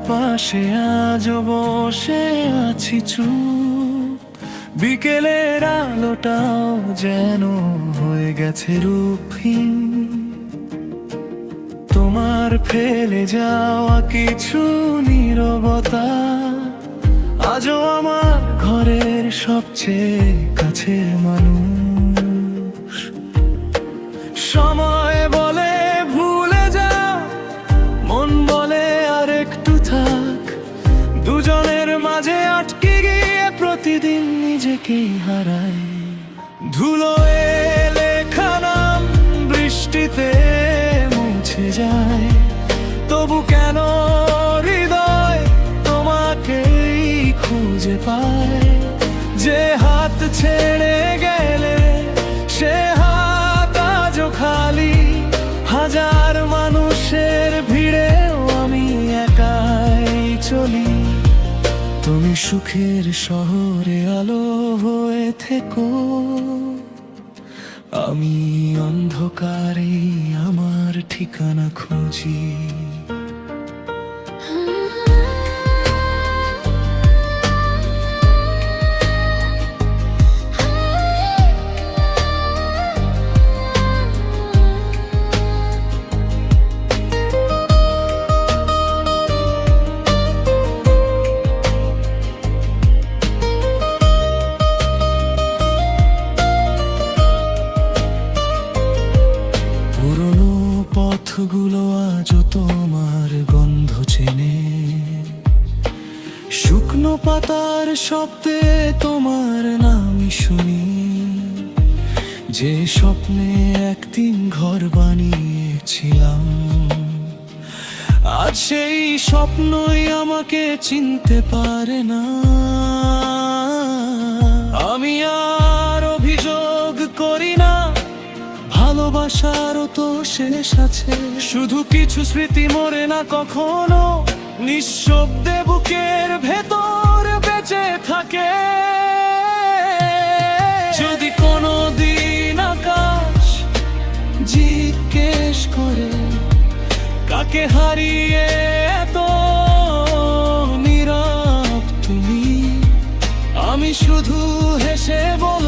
পাশে আজও বসে আছি চুপ, বিকেলের আলোটাও যেন হয়ে গেছে রূপহীন। তোমার ফেলে যাওয়া কিছু নীরবতা আজও আমার ঘরের সবচেয়ে কাছের মানুষ। সময় বলে ভুলে যাও, মন বলে আর একটু থাক, দুজনের মাঝে আটকে গিয়ে প্রতিদিন নিজেকেই হারাই। ধুলোয় লেখা নাম বৃষ্টিতে মুছে যায়, তবু কেন হৃদয় তোমাকেই খুঁজে পায়। যে হাত ছেড়ে গেলে সে হাত আজও খালি, হাজার মানুষের ভিড়েও আমি একাই চলি। তুমি সুখের শহরে আলো হয়ে থেকো, আমি অন্ধকারে আমার ঠিকানা খুঁজি। পুরনো পথগুলো আজও তোমার গন্ধ চেনে, শুকনো পাতার শব্দে তোমার নামই শুনি। যে স্বপ্নে একদিন ঘর বানিয়েছিলাম, আজ সেই স্বপ্নই আমাকে চিনতে পারে না। আমি আর অভিযোগ করি না, ভালোবাসারও তো শেষ আছে। শুধু কিছু স্মৃতি মরে না কখনো, নিঃশব্দে বুকের ভেতর বেঁচে থাকে। যদি কোনো দিন আকাশ জিজ্ঞেস করে কাকে হারিয়ে এত নীরব তুমি, আমি শুধু হেসে বলবো